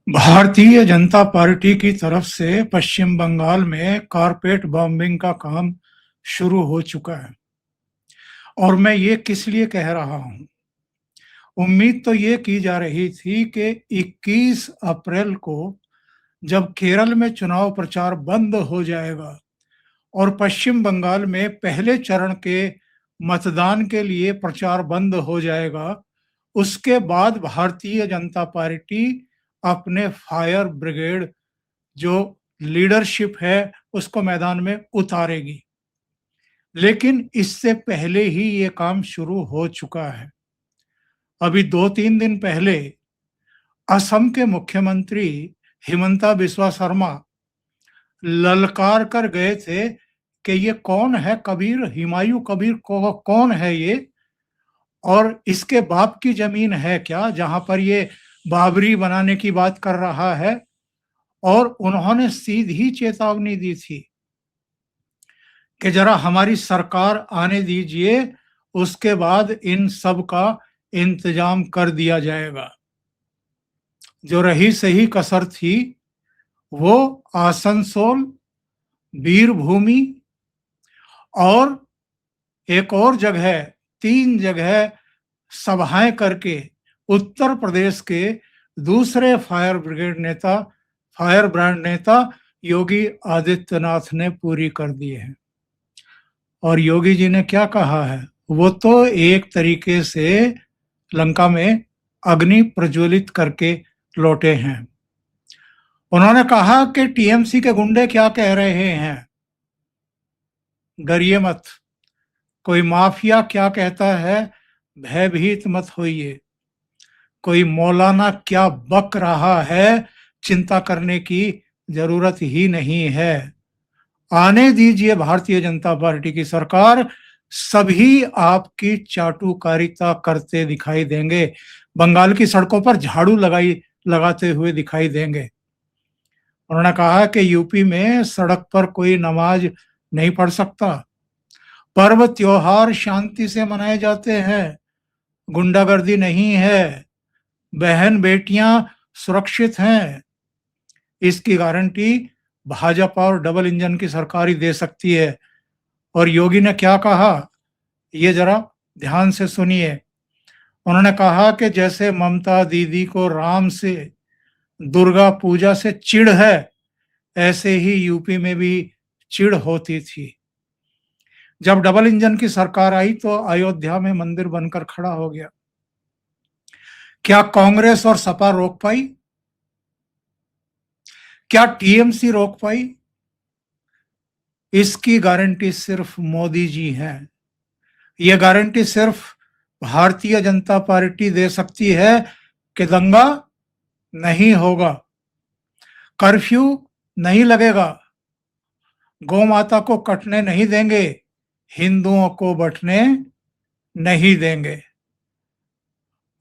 Bharatiya Janata party की तरफ से पश्चिम बंगाल में कारपेट बॉम्बिंग का काम शुरू हो चुका है। और मैं ये किस लिए कह रहा हूँ? उम्मीद तो ये की जा रही थी कि 21 अप्रैल को जब केरल में चुनाव प्रचार बंद हो जाएगा और पश्चिम बंगाल में पहले चरण के मतदान के लिए प्रचार बंद हो जाएगा, उसके बाद भारतीय जनता पार्टी अपने फायर ब्रिगेड जो लीडरशिप है उसको मैदान में उतारेगी। लेकिन इससे पहले ही ये काम शुरू हो चुका है। अभी 2-3 दिन पहले असम के मुख्यमंत्री हिमंता बिस्वा शर्मा ललकार कर गए थे कि ये कौन है कबीर, हुमायूं कबीर को कौन है ये, और इसके बाप की जमीन है क्या जहां पर ये बाबरी बनाने की बात कर रहा है। और उन्होंने सीधी चेतावनी दी थी कि जरा हमारी सरकार आने दीजिए, उसके बाद इन सब का इंतजाम कर दिया जाएगा। जो रही सही कसर थी वो आसनसोल, वीरभूमि और एक और जगह, 3 जगह सभाएं करके उत्तर प्रदेश के दूसरे फायर ब्रांड नेता योगी आदित्यनाथ ने पूरी कर दी है। और योगी जी ने क्या कहा है? वो तो एक तरीके से लंका में अग्नि प्रज्वलित करके लौटे हैं। उन्होंने कहा कि टीएमसी के गुंडे क्या कह रहे हैं, डरिए मत। कोई माफिया क्या कहता है, भयभीत मत होइए। कोई मौलाना क्या बक रहा है, चिंता करने की जरूरत ही नहीं है। आने दीजिए भारतीय जनता पार्टी की सरकार, सभी आपकी चाटुकारिता करते दिखाई देंगे, बंगाल की सड़कों पर झाड़ू लगाते हुए दिखाई देंगे। उन्होंने कहा कि यूपी में सड़क पर कोई नमाज नहीं पढ़ सकता, पर्व त्योहार शांति से मनाए जाते हैं, गुंडागर्दी नहीं है, बहन बेटियां सुरक्षित हैं। इसकी गारंटी भाजपा और डबल इंजन की सरकार ही दे सकती है। और योगी ने क्या कहा, ये जरा ध्यान से सुनिए। उन्होंने कहा कि जैसे ममता दीदी को राम से, दुर्गा पूजा से चिढ़ है, ऐसे ही यूपी में भी चिढ़ होती थी। जब डबल इंजन की सरकार आई तो अयोध्या में मंदिर बनकर खड़ा हो गया। क्या कांग्रेस और सपा रोक पाई? क्या टीएमसी रोक पाई? इसकी गारंटी सिर्फ मोदी जी हैं। यह गारंटी सिर्फ भारतीय जनता पार्टी दे सकती है कि दंगा नहीं होगा, कर्फ्यू नहीं लगेगा, गौ माता को कटने नहीं देंगे, हिंदुओं को बंटने नहीं देंगे।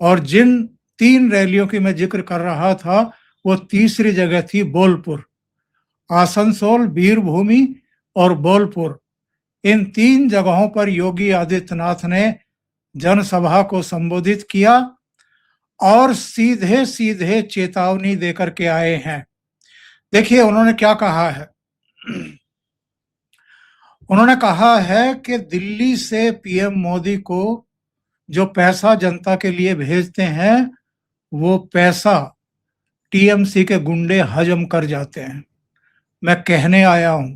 और जिन 3 रैलियों की मैं जिक्र कर रहा था, वो तीसरी जगह थी बोलपुर। आसनसोल, वीरभूमि और बोलपुर, इन 3 जगहों पर योगी आदित्यनाथ ने जनसभा को संबोधित किया और सीधे सीधे चेतावनी देकर के आए हैं। देखिए उन्होंने क्या कहा है। उन्होंने कहा है कि दिल्ली से पीएम मोदी को जो पैसा जनता के लिए भेजते हैं, वो पैसा टीएमसी के गुंडे हजम कर जाते हैं। मैं कहने आया हूं,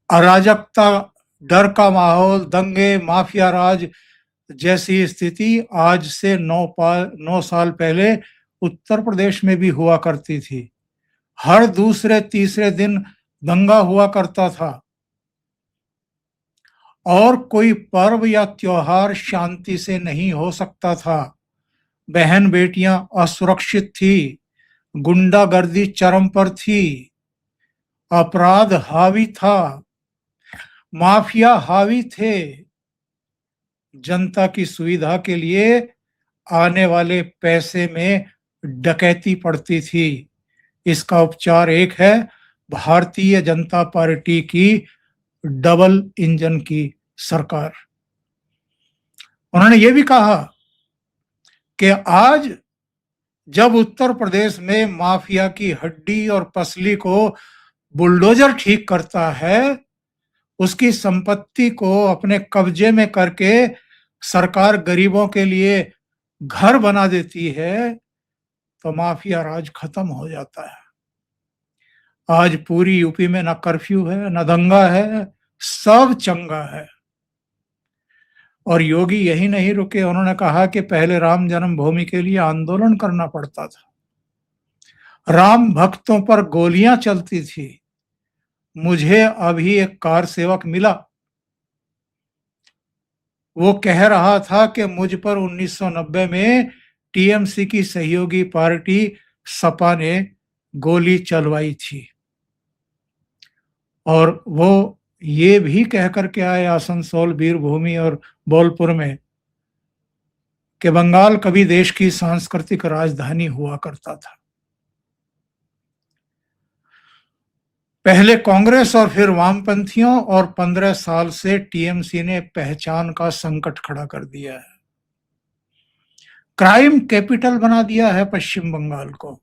अराजकता, डर का माहौल, दंगे, माफिया राज जैसी स्थिति आज से 9 साल पहले उत्तर प्रदेश में भी हुआ करती थी। हर दूसरे तीसरे दिन दंगा हुआ करता था और कोई पर्व या त्योहार शांति से नहीं हो सकता था। बहन बेटियां असुरक्षित थी, गुंडागर्दी चरम पर थी, अपराध हावी था, माफिया हावी थे। जनता की सुविधा के लिए आने वाले पैसे में डकैती पड़ती थी। इसका उपचार एक है, भारतीय जनता पार्टी की डबल इंजन की सरकार। उन्होंने ये भी कहा कि आज जब उत्तर प्रदेश में माफिया की हड्डी और पसली को बुलडोजर ठीक करता है, उसकी संपत्ति को अपने कब्जे में करके सरकार गरीबों के लिए घर बना देती है, तो माफिया राज खत्म हो जाता है। आज पूरी यूपी में ना कर्फ्यू है, ना दंगा है, सब चंगा है। और योगी यही नहीं रुके, उन्होंने कहा कि पहले राम जन्मभूमि के लिए आंदोलन करना पड़ता था, राम भक्तों पर गोलियां चलती थी। मुझे अभी एक कार सेवक मिला, वो कह रहा था कि मुझ पर 1990 में टीएमसी की सहयोगी पार्टी सपा ने गोली चलवाई थी। और वो ये भी कह कर के आए आसनसोल, वीरभूमि और बोलपुर में कि बंगाल कभी देश की सांस्कृतिक राजधानी हुआ करता था। पहले कांग्रेस और फिर वामपंथियों, और 15 साल से टीएमसी ने पहचान का संकट खड़ा कर दिया है। क्राइम कैपिटल बना दिया है पश्चिम बंगाल को।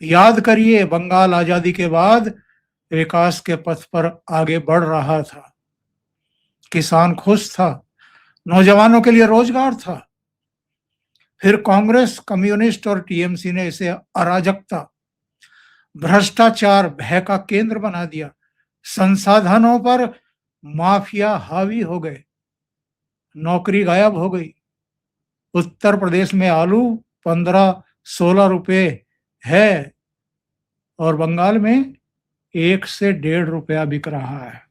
याद करिए, बंगाल आजादी के बाद विकास के पथ पर आगे बढ़ रहा था, किसान खुश था, नौजवानों के लिए रोजगार था। फिर कांग्रेस, कम्युनिस्ट और टीएमसी ने इसे अराजकता, भ्रष्टाचार, भय का केंद्र बना दिया। संसाधनों पर माफिया हावी हो गए, नौकरी गायब हो गई। उत्तर प्रदेश में आलू 15-16 रुपए है और बंगाल में 1 से 1.5 रुपया बिक रहा है।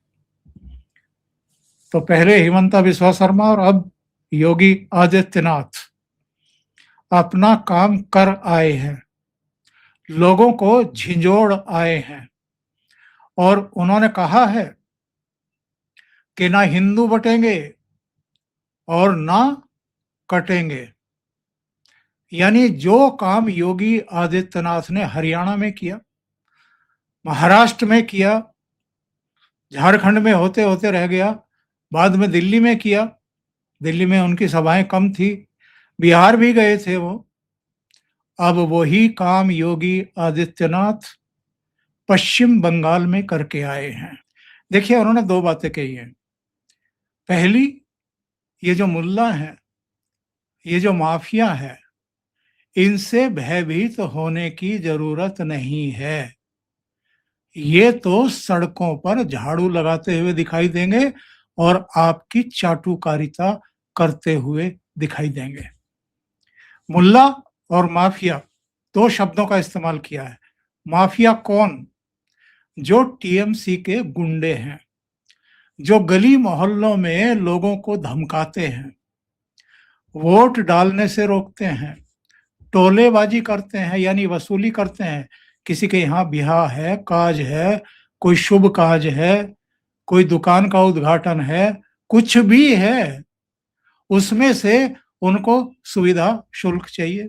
तो पहले हिमंता बिस्वा शर्मा और अब योगी आदित्यनाथ अपना काम कर आए हैं, लोगों को झिंझोड़ आए हैं, और उन्होंने कहा है कि ना हिंदू बटेंगे और ना कटेंगे। यानी जो काम योगी आदित्यनाथ ने हरियाणा में किया, महाराष्ट्र में किया, झारखंड में होते होते रह गया, बाद में दिल्ली में किया, दिल्ली में उनकी सभाएं कम थी, बिहार भी गए थे वो, अब वही काम योगी आदित्यनाथ पश्चिम बंगाल में करके आए हैं। देखिए, उन्होंने 2 बातें कही हैं। पहली, ये जो मुल्ला हैं, ये जो माफिया है, इनसे भयभीत होने की जरूरत नहीं है। ये तो सड़कों पर झाड़ू लगाते हुए दिखाई देंगे और आपकी चाटुकारिता करते हुए दिखाई देंगे। मुल्ला और माफिया 2 शब्दों का इस्तेमाल किया है। माफिया कौन? जो टीएमसी के गुंडे हैं, जो गली मोहल्लों में लोगों को धमकाते हैं, वोट डालने से रोकते हैं, टोलेबाजी करते हैं, यानी वसूली करते हैं। किसी के यहाँ ब्याह है, काज है, कोई शुभ काज है, कोई दुकान का उद्घाटन है, कुछ भी है, उसमें से उनको सुविधा शुल्क चाहिए,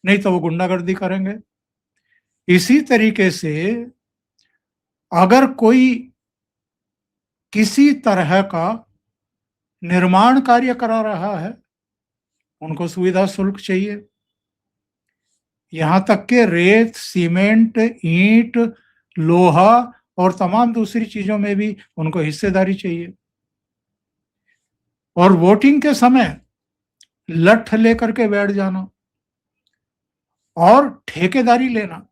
नहीं तो वो गुंडागर्दी करेंगे। इसी तरीके से अगर कोई किसी तरह का निर्माण कार्य करा रहा है, उनको सुविधा शुल्क चाहिए। यहां तक कि रेत, सीमेंट, ईंट, लोहा और तमाम दूसरी चीजों में भी उनको हिस्सेदारी चाहिए। और वोटिंग के समय लठ लेकर के बैठ जाना और ठेकेदारी लेना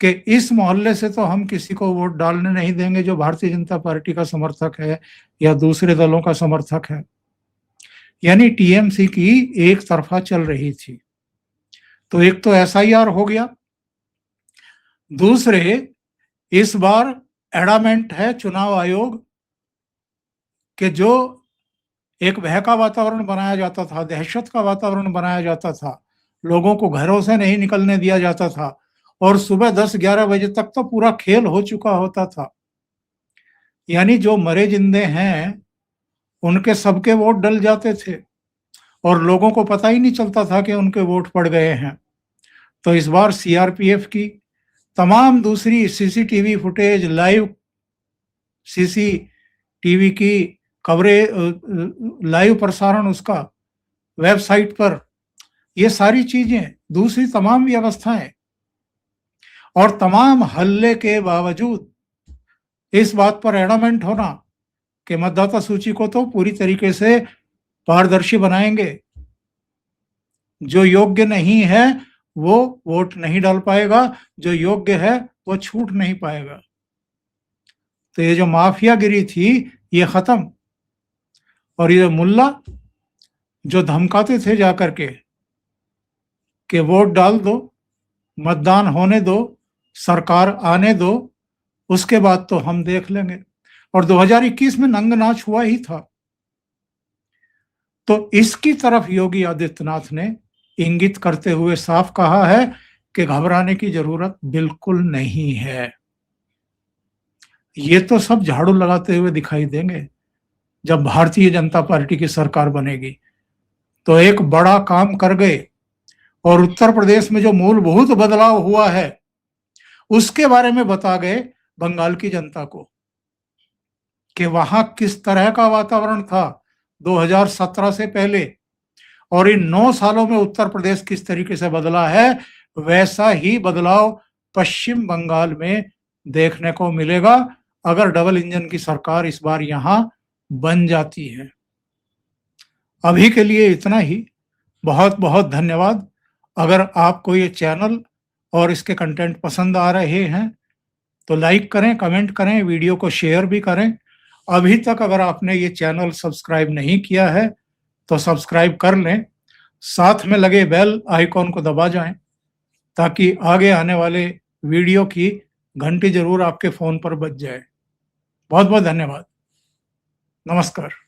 कि इस मोहल्ले से तो हम किसी को वोट डालने नहीं देंगे जो भारतीय जनता पार्टी का समर्थक है या दूसरे दलों का समर्थक है। यानी टीएमसी की एक तरफा चल रही थी। तो एक तो एसआईआर हो गया, दूसरे इस बार एडामेंट है चुनाव आयोग कि जो एक भय का वातावरण बनाया जाता था, दहशत का वातावरण बनाया जाता था, लोगों को घरों से नहीं निकलने दिया जाता था और सुबह 10-11 बजे तक तो पूरा खेल हो चुका होता था। यानी जो मरे जिंदे हैं उनके सबके वोट डल जाते थे और लोगों को पता ही नहीं चलता था कि उनके वोट पड़ गए हैं। तो इस बार सीआरपीएफ की तमाम दूसरी सीसीटीवी फुटेज, लाइव सीसीटीवी की कवरेज, लाइव प्रसारण उसका वेबसाइट पर ये सारी चीजें, दूसरी तमाम व्यवस्थाएं और तमाम हल्ले के बावजूद इस बात पर एडमेंट होना कि मतदाता सूची को तो पूरी तरीके से पारदर्शी बनाएंगे, जो योग्य नहीं है वो वोट नहीं डाल पाएगा, जो योग्य है वो छूट नहीं पाएगा। तो ये जो माफियागिरी थी ये खत्म। और ये मुल्ला जो धमकाते थे जाकर के कि वोट डाल दो, मतदान होने दो, सरकार आने दो, उसके बाद तो हम देख लेंगे। और 2021 में नंग नाच हुआ ही था। तो इसकी तरफ योगी आदित्यनाथ ने इंगित करते हुए साफ कहा है कि घबराने की जरूरत बिल्कुल नहीं है। ये तो सब झाड़ू लगाते हुए दिखाई देंगे जब भारतीय जनता पार्टी की सरकार बनेगी। तो एक बड़ा काम कर गए और उत्तर प्रदेश में जो मूलभूत बदलाव हुआ है उसके बारे में बता गए बंगाल की जनता को कि वहां किस तरह का वातावरण था 2017 से पहले, और इन 9 सालों में उत्तर प्रदेश किस तरीके से बदला है। वैसा ही बदलाव पश्चिम बंगाल में देखने को मिलेगा अगर डबल इंजन की सरकार इस बार यहां बन जाती है। अभी के लिए इतना ही। बहुत बहुत धन्यवाद। अगर आपको ये चैनल और इसके कंटेंट पसंद आ रहे हैं तो लाइक करें, कमेंट करें, वीडियो को शेयर भी करें। अभी तक अगर आपने ये चैनल सब्सक्राइब नहीं किया है तो सब्सक्राइब कर लें, साथ में लगे बेल आइकॉन को दबा जाएं ताकि आगे आने वाले वीडियो की घंटी जरूर आपके फोन पर बज जाए। बहुत बहुत धन्यवाद। नमस्कार।